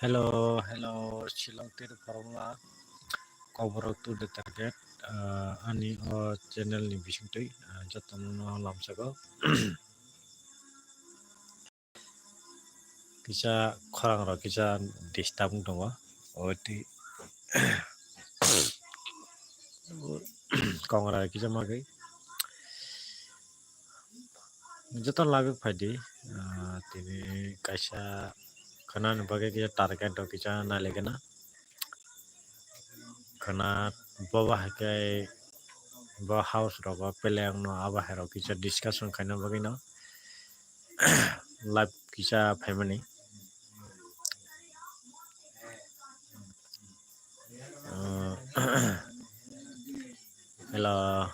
Hello, hello, Shillong Tir Formula, cover to the target, ani channel ni bisingtui, jatan no lamsago, kisa khorang ro kisa disturb dongo, oti kongra kisa magai, jatan labik phadi, tini kaisa khana bagai kisa target do kisa nalegena, khana baba hakai ba house rogo peleng no aba hero kisa discussion kaina bagai no live kisa family hello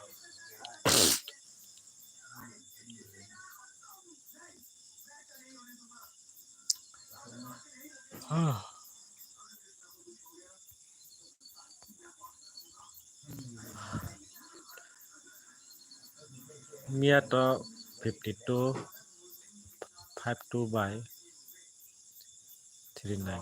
Mia to 52 52 by 39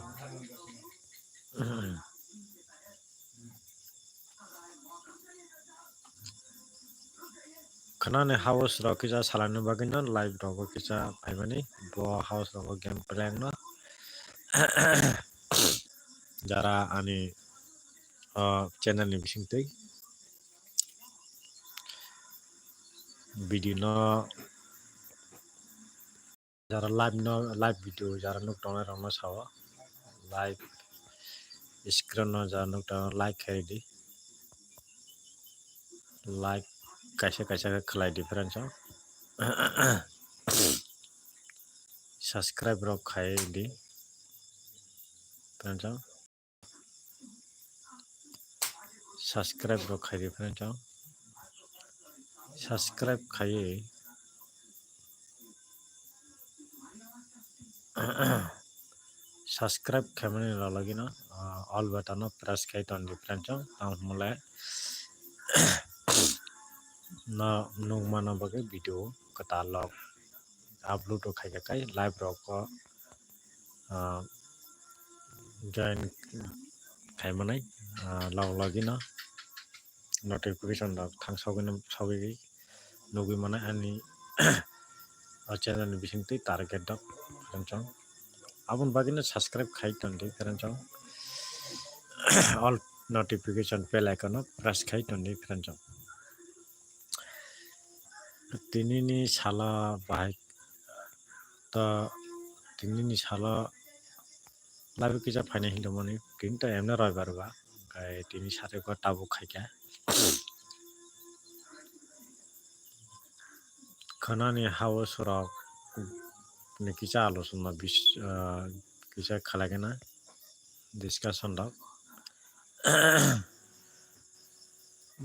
khana ne house ro kisa salanu bagin no live ro kisa family bo house ro game plan no jara ani channel ni bisingtui video no jara live video jara nuk tong rong no sawo live screen no jara nuk tong like khai di like kaisa kaisa khlai difference subscribe ro khai di friends subscribe ro khai di friends subscribe khai subscribe khamani la lagina all button no press khai ton different tang mole na nung mana bagai video kata log upload to khai kai live ro ko join khai manai log logina notification da thang sogin sogi nugi mana ani channel ni bisingtui target dok friends abon bagina subscribe khai ton different all notification bell icon press khai ton different tinini sala bahai ta tinini sala labi kisa phane hildomoni tinta emna roibar ba kai tini sare ko tabu khaika khana ni house ro ni kisa alosona bis kisa khalagena discussion dok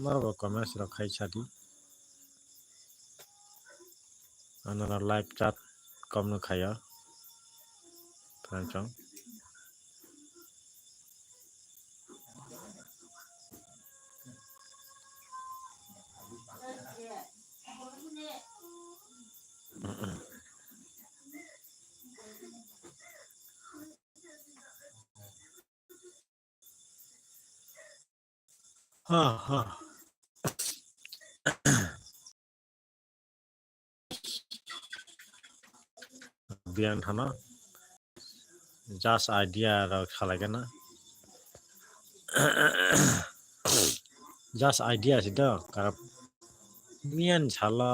marbo comments ro khai chadi anara live chat komno khaya friends ha ha bian hana just idea ro khalagena just idea sida karap mian chala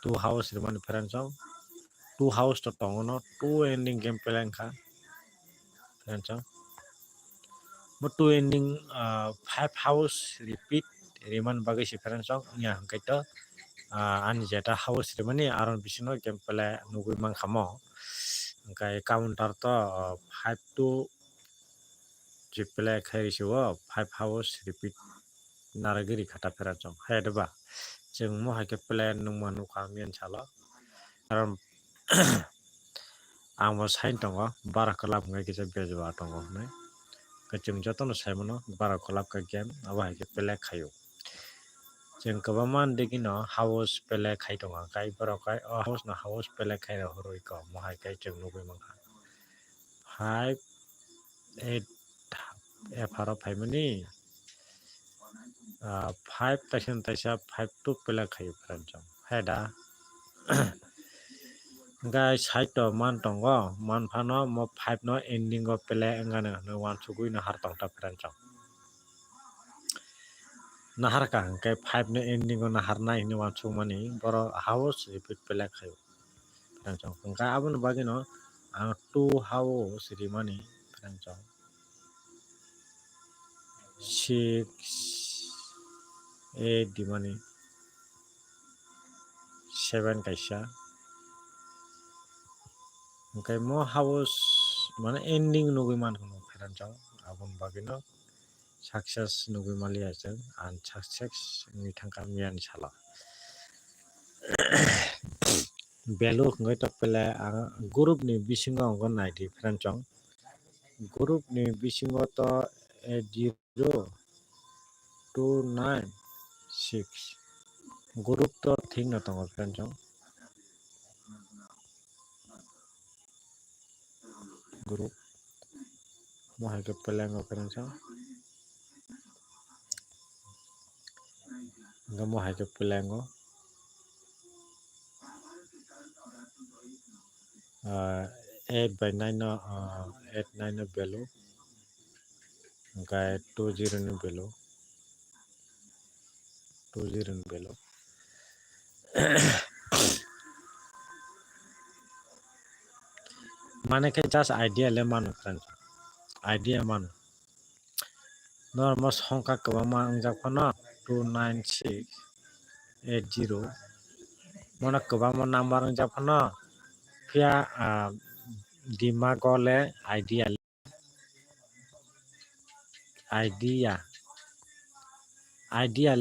two house riman friends two house to tongono two ending game plan kha friends but two ending five house repeat riman bagai si friends nya hangkai to ani jeta house rimani aron bisino game play nugui mang khamo hangkai counter to 5 to je play khai siwo 5 house repeat naragiri khata friends hedba jeng mo haike plan nung manu khamian chala karon ang mo sain tongo bara kolab ngai kisa bejwa tongo nai kachung jotono saimono bara kolab ka game aba haike play khayo jeng kabaman degino house play khai tonga kai bara kai house na house play khai ro horoi ko mo haike jeng nugui mangha 5 8 एफार 5 money 5 Taison ताइसा 5 to पेला खायो friends हेडा गाय site मान टंगो मान फानो मो 5 no ending of पेले एंगाने न one सुगुई न हार टंगटा friends नहार का के 5 ने एंडिंग न हारनाय नि वन सुगमानि बर हाउस रिपीट पेला खायो फ्रेंड्स का आबन बागिनो आं 2 हाउस रिमानि फ्रेंड्स 6 8 दिमानि 7 kaisa ओमफ्राय मो हाउस माने एंडिंग नुगै मान होनो फ्रेंड्स आबन बागिनो सक्सेस नुगै मालिया जों आन सक्सेस नि थांखा मियान साला बेलु खंगै तपेला ग्रुप नि बिसिङाव अंगन नायदि फ्रेंड्स ग्रुप नि बिसिङाव तो 80296 ग्रुप तो थिंग न तंग फ्रेंड्स ग्रुप मोहाय के पेलेंग फ्रेंड्स मोहाय के पेलेंग 8 by 9 no 8 9 no value ओमफ्राय 20 नि value 20 नि value माने के जस्ट आइडिया ले मानो फ्रेंड्स आइडिया मानो नर्मल संख्या कबा मा अंजाफाना 29680 मना कबा मा नंबर अंजाफाना फिया दिमागले आइडिया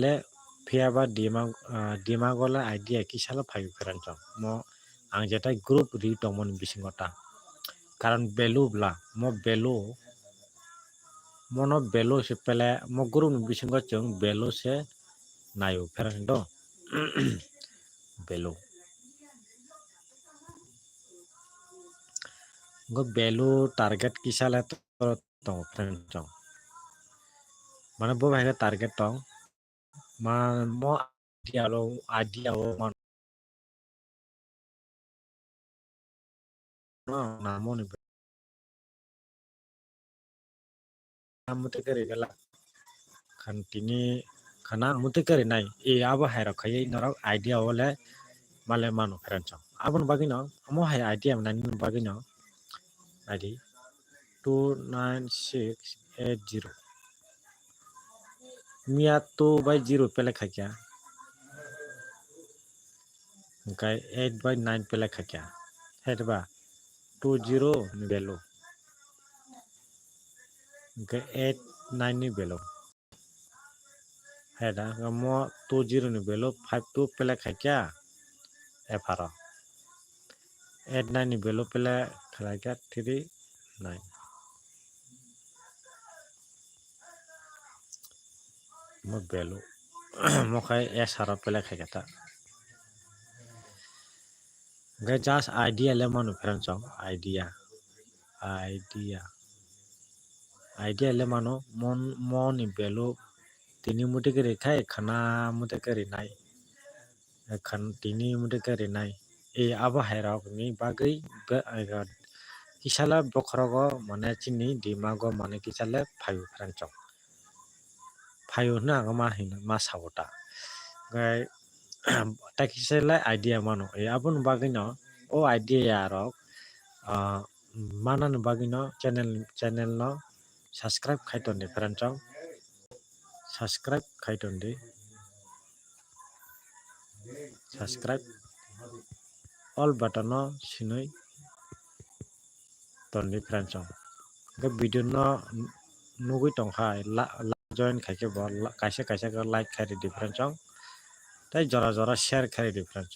ले फियाबा दिमागले आइडिया किसाला फाइव फ्रेंड्स मो आं जेटा ग्रुप रि दमन बिसिङता कारण बेलु ब्ला मो बेलु मोनो बेलु से पहले मो ग्रुप बिसिङ जों बेलु से नायो फ्रेंड बेलु गो बेलु टारगेट किसाला तो फ्रेंड्स माने बो भाई टारगेट तो मा मो आइडिया मान नामो नि मुते करे गला खंतिनी खना मुते करे नाय ए आबो हाय रखै नर आइडिया होले माले मानो फ्रेंड्स आबन बागिनो मो हाय आइडिया नानि बागिनो आइडि 29680 मिया 2 by 0 पेले खाक्या ओमफ्राय 8 by 9 पेले खाक्या हेदबा 20 नि भेलु ओमफ्राय 8 9 नि भेलु हेदा मो 20 नि भेलु 52 पेले खाक्या एफार 8 9 नि भेलु पेले खाक्या 3 9 मो भेलु मोखाय एसआर पेले खाक्या गे जस्ट आइडिया ले मानो फ्रेंड्स आइडिया ले मानो मो नि भेलु तिनी मुटे करे खाय खाना मुटे करे नाय खान तिनी मुटे करे नाय ए आबो हायराक नि बागै किसाला बखरगो माने चिनी दिमागो माने किसाले फाइव फ्रेंड्स फाइव ना आगो मा हिनो मा सावटा गाय ताकिसेला आइडिया मानो ए आबन बागिनो ओ आइडिया यारक माना न बागिनो चैनल न सब्सक्राइब खाइतोंदे फ्रेंड्स सब्सक्राइब खाइतोंदे सब्सक्राइब ऑल बटन सिनै तोंदे फ्रेंड्स के वीडियो न नुगै तंखाय जॉइन खाइके बल काइसे काइसे को लाइक खारि फ्रेंड्स ताई जरा जरा शेयर खारि फ्रेंड्स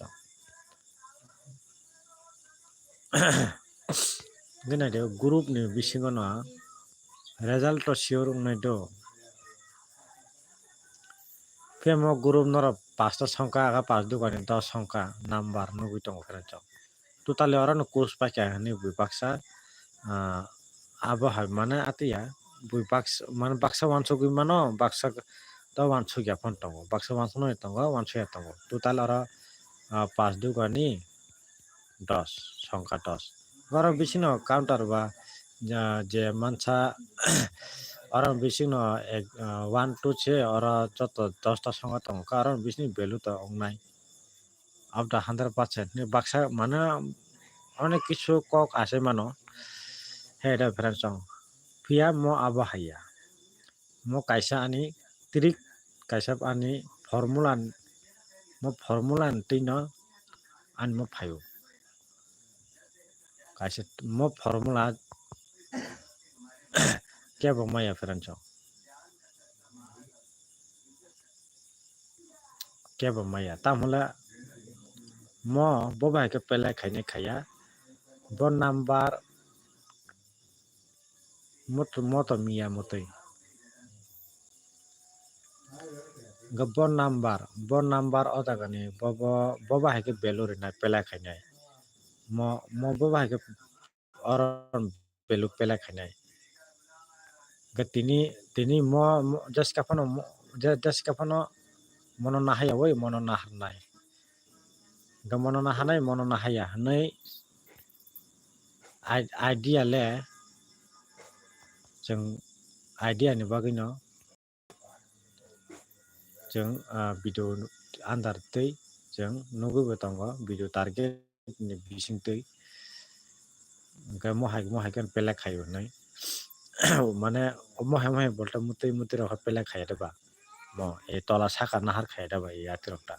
गना दे ग्रुप नि बिसिङो न रिजल्ट सियोर उनाइदो फेमो ग्रुप नर 5 संख्या आगा 5 दुकानि 10 संख्या नंबर नुगै तंग फ्रेंड्स टोटली अरन course Pakke हनि विपक्षा Abahai mana atiya bui baksa mana baksa wanso gui mano baksa to wanso ya pon tongo baksa wanso no tongo wanso ya tongo total ora 5 2 gani 10 সংখ্যা 10 গরম বেশি ন counter বা যে মানসা অরম বেশি ন 1 2 ছে অরা যত 10টা সংখ্যা tongo কারণ বেশি ভ্যালু তো নাই আবদা 100% নি baksa মানে অনেক কিছু কক আসে মানো হ্যাঁ এটা ফ্রেন্ড সং ফিয়া mo abahaya mo kaisa ani trik kaisa ani formula tino an mo phayo kaisa mo formula kebo maya friend song kebo maya tamhole mo boba ke pele khaine khaya bon number moto miya motoi ga bon number oda gani boba ke belur na pele khaine mo boba ke oron pelu pele khaine ga tini mo just kapano mono nahaya woi mono nahanai ga mono nahanai mono nahaya nei idea le जों idea ni bagui no जों video andar tei जों nugui bo tongo video target ni bising tei ga mohai kan pele khayo nei মানে mohai bolta mutai rok pele khaya deba mo e tola saka nahar khaya deba e atirokta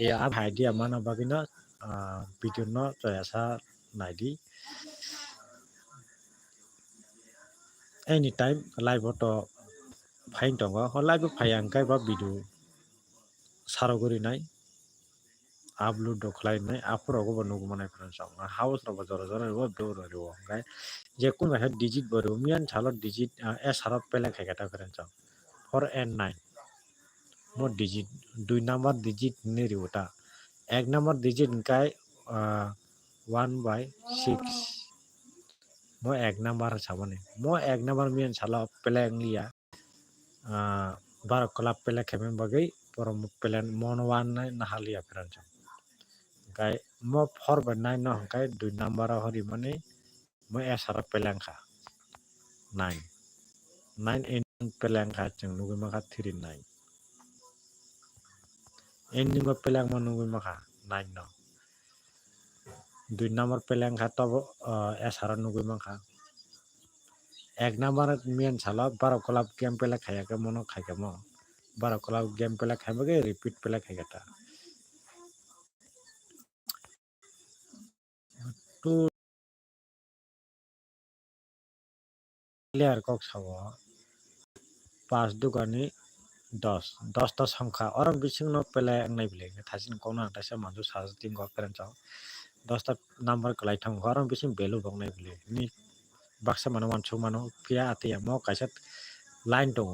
e ab idea mana bagui no video no choyasa naidi anytime live to fine tongo ho live phai angkai ba video sarogori nai upload do khlai nai apro go nugu manai phran song house no jora bo do ro ngai je kun ha digit boru mian chalo digit a sarap pele khai gata phran song 4 and 9 mo digit 2 number digit ni riwta 1 number digit kai 1 by 6 mo 1 number sabane mo 1 number mian chalo pele ngia barak kolap pele khemen bagai porom pelen mon wan nahalia phran song kai mo 4 by 9 no kai 2 number hori mane mo esara pelangkha 9 9 in pelangkha chung nugui maka 3 9 ending ba pelang mo nugui maka 9 no 2 number pelangkha to esara nugui maka 1 number mian sala barak kolap game pela khaya ke mono khai ke mo barak kolap game pela khai bagai repeat pela khai gata tu player kok sawo 5 dugani 10 টা সংখ্যা অরম বিসিং no pele nai bile thasin kona taisa manju sajting go peren chong 10টা number khlai thang অরম বিসিং value bok nai bile ni baksa mano wancho mano pia atia mo kaisa line dong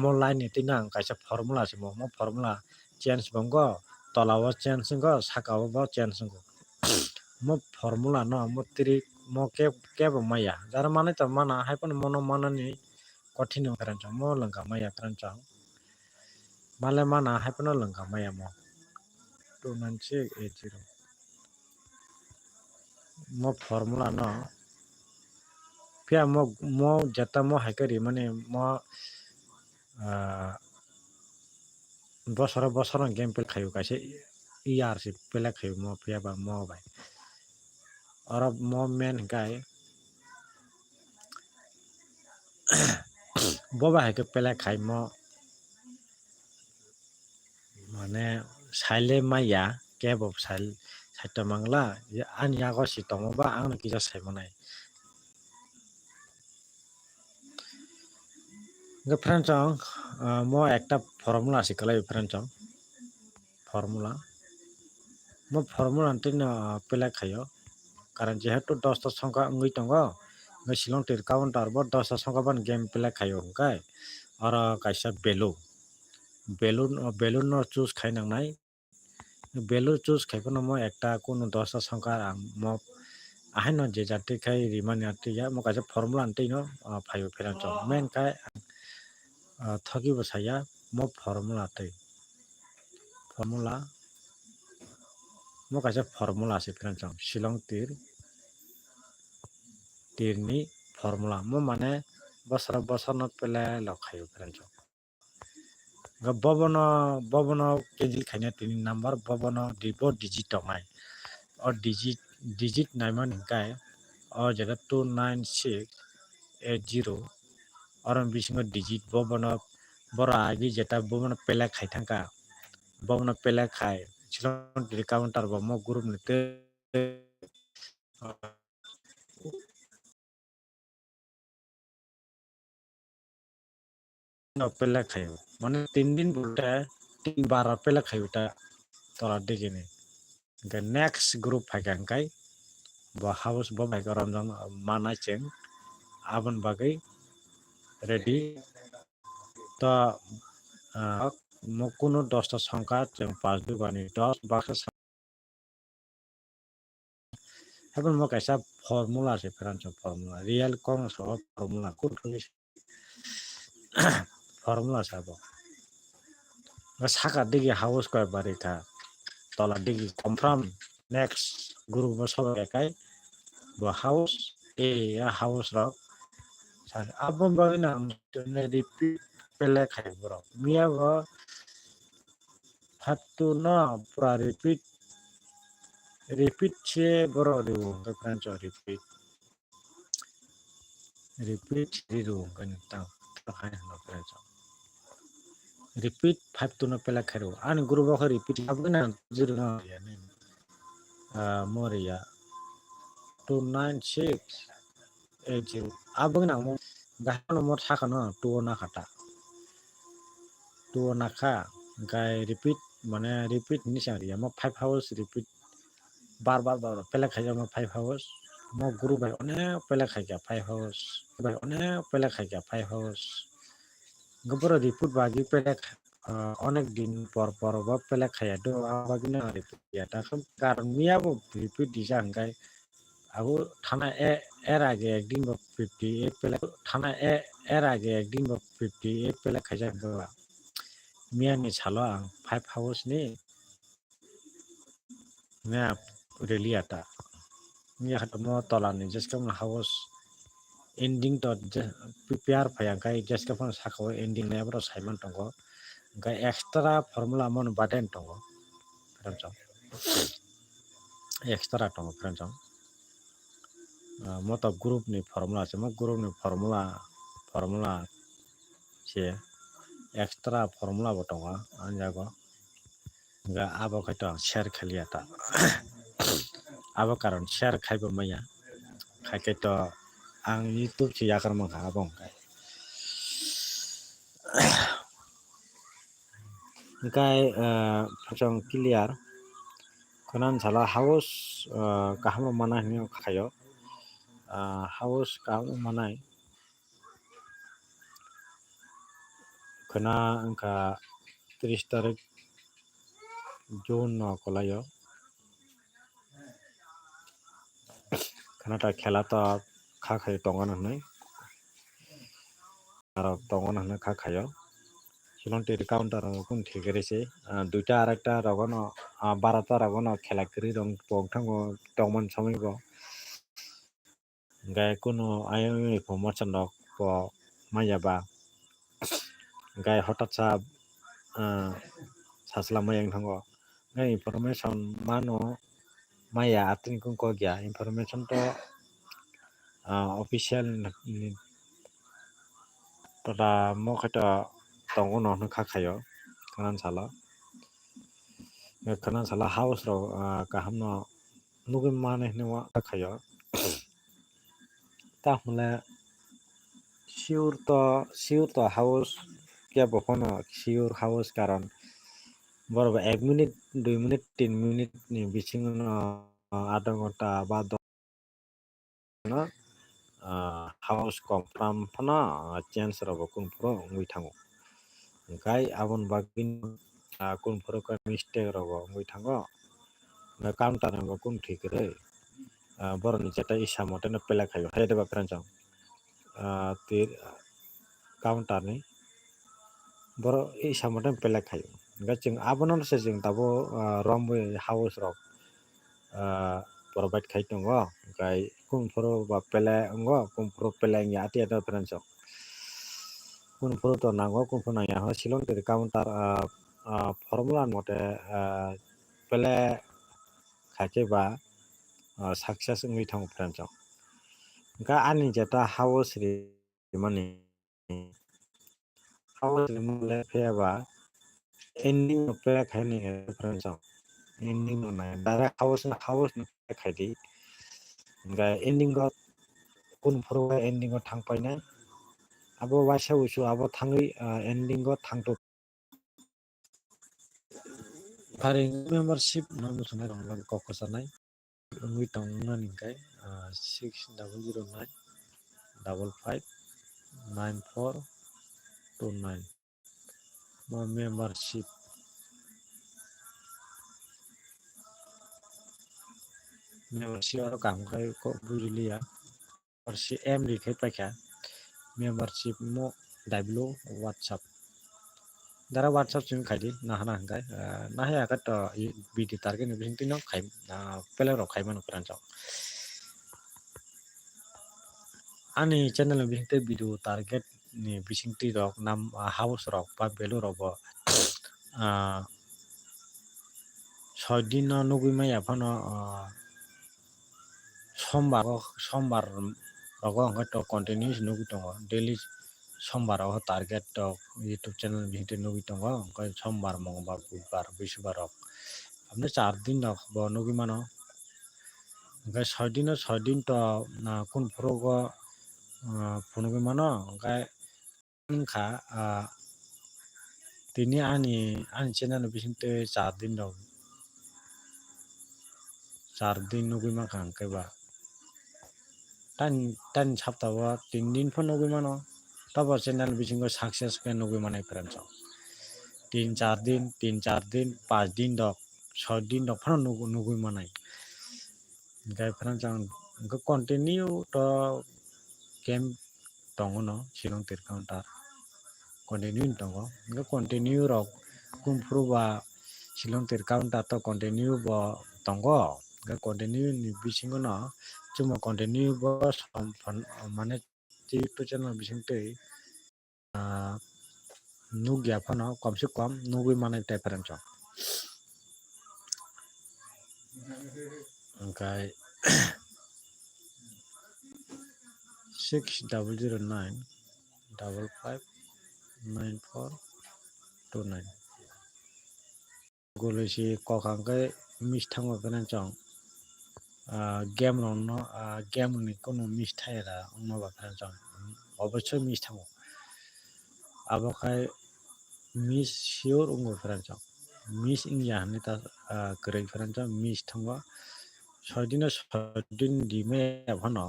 mo line ni tinang kaisa formula si mo formula change bongo tolawo change go sakao bo change go mo formula no mo tri mo ke bo maya jar mane to mana haipon mono mana ni কঠিন peren chong mo langka maya peren chong male mana haipon langka maya mo 2980 mo formula no pia mo jata mo haikari mane mo bosoro game pel khayo kaise year si pela khayo mo pia ba mo bai ora mo men kai boba haike pela khai mo mane saile maya kebo saita mangla an yago si tongo ba ang kisa sai manai ga friend chong mo ekta formula sikalai friend chong formula mo formula tin pela khayo karon jehetu 10 ta সংখ্যা ngui tongo ngai silong tir counter bo 10 ta সংখ্যা ban game pela khayo kai ora kaisa balloon no choose khai nang nai balloon choose khai kono mo ekta kono 10 ta সংখ্যা mo ahai no je jati kai rimani ati ya mo kaisa formula anti no phaibo pheran chong main kai thoki bo saya mo formula tei formula mo kaisa formula ase pheran chong silong tirni formula mo mane bosor no pele lo khaibo pheran chong bobono keji khaina tini number bobono dibo digit tongnai o digit naiman kai o jeta 29680 oron bisingo digit bobono boro agi jeta bobono pele khai thangka bobono pele khai silong tiri counter bo mo group ni te no pele khai mane 3 din bolte 3 bar pele khai uta tola digini the next group phaikan kai bo house bo bai koram jang mana cheng abon bagai ready to mo কোনো 10টা সংখ্যা cheng 5 2 bani 10 baksa এখন mo kaisa formula ase pheran chong formula real kong so formula kur formula sabo saka digi house ko bari ka tola digi confirm next group bo sobe kai bo house house ro abon bagi na repeat pele khai bro mia bo hatu no pura repeat che bro riu ka pheran chong repeat riu kan tang hai no pheran chong repeat 5 to no pela kharo an guru ba repeat abuna zero no ya ne moria 29680 abuna mo gahano mo thaka no 2 na khata 2 na kha gai repeat mane repeat ni sa ya mo 5 hours repeat bar pela khaja mo 5 hours mo guru bai one pela khaja 5 hours bai one pela khaja 5 hours goboro repeat bagi pela অনেক দিন পর বা পেলে খাইয়া তো আবার না repeat কারণ মিয়াবো রিপিট দিছে আনকাই আগু থানা এর আগে একদিন বা 58 পেলে থানা এর আগে একদিন বা 58 পেলে খাইজা গলা মিয়ানি ছালো আং 5 হাউস ni মিয়া রেলিয়াটা মিয়া হাত মো তলানি জেসকাম house ending to prepare phayangkai jeskapon sakho ending na bro simon tongo ga extra formula mon baten tongo pranchong extra tongo pranchong moto group ni formula se mo group ni formula se extra formula bo tongo anjago ga abo kaito share khaliata abo karon share khaibo maya khai to ang youtube si yakar mo ha bong kai kai phachong clear konan sala house kaham mana ni khayo house kaham manai khana angka 30 tarik June no kolayo khana ta khela ta kha khai tongon hanai aro tongon hanai kha khayo silong te counter kun thigerese duita arekta rogono 12ta rogono khela kri rong tongthango tongman samai bo gai kuno ayami promotion rok po mayaba gai hotat sa sasla mayang thango gai information mano maya atin kun ko gya information to official tada mo khaita tongo no kha khayo kanan sala house ro kaham no nugun mane hnewa kha khayo ta hmala sure to house kya bokono sure house karon বড় 1 minute 2 minute 3 minute ni bisingo আধা ঘন্টা বা no house confirm phano change robo kun pro ngui thango gai abon bagin kun pro ka mistake robo ngui thango na counter ngo kun thik re boroni jeta isa mote no pelak hayo hayde ba pranjang tir counter ni boro isa mote pelak hayo ga jeng abono se jeng tabo romwe house rok provide khai tongo gai kumforo ba pele ngo kumforo pele nya ati ata pranjang kumforo to nango kumforo nanya ho silon tir counter formula mote pele khake ba success ngui thang pranjang ga ani jeta house ri mani house ri mole pheba ending no pele khaini pranjang ending no na direct house no khai di ga ending go kumforo ending go thang painai abo waisa usu abo thangui ending go thangto faring membership no musuna rong kokosanai ngui tong nani kai 6009 559429 mo membership aro kam kai ko buili ya membership em ri khai paikha membership mo w whatsapp dara whatsapp chung khai di na hana hangkai na haya ka to bidi target ni bising tino khai pele ro khai mano pran chok ani channel bising te video target ni bising ti rok nam house rok pa belu rok bo 6 din no nugui maya phano sombar rogo hangka to continuous nugui tongo daily sombar ro target to youtube channel binte nugui tongo hangka sombar mongbar budbar bisbar rok amne 4 din rok bo nugui mano hangka 6 din no 6 din to kun frogo phunugui mano hangka wngkha tini ani channel bisingte 4 din rok 4 din nugui mangka hangkai ba tan saptago 3 din pho nugui mano tabo channel bisingo success ke nugui manai pran chok 3-4 din 5 din rok 6 din rok pho nugui manai gai pran chang continue to game tongo no silong tir counter continue tongo continue rok kumfru ba silong tir counter to continue bo tongo continue ni bisingo no chuma continue bo mane youtube channel bising tei nugya phano komse kom nugui manai tai pran chok ओमफ्राय 6009 559429 গলেছি কখাঙ্কাই miss থাঙ্গো pennant চং game Rono game নি কোনো miss থাইরা অন্যবা pennant চং অবশ্যই miss থাঙ্গো আবখাই miss sure উঙ্গো pennant চং miss ইংয়া হানি তা গরৈ pennant চং miss থাঙ্গো 6 দিন 6 দিন দিমে ভানো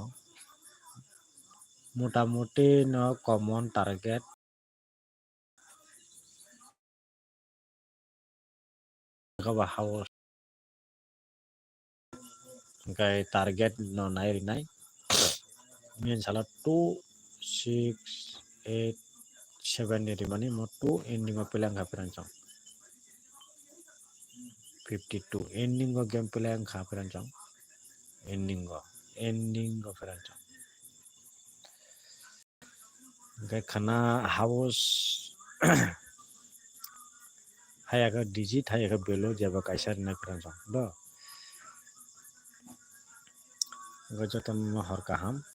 মোটামুটি ন common target gaba hawo gai target no nai rinai mien sala 2687 ni rimani mo 2 ending o pelang ka perancang 52 ending o game pelang ka perancang ending o perancang gai khana house hayaga digit hayaga belo jaba kaisar na perancang do gajotan mo har kaham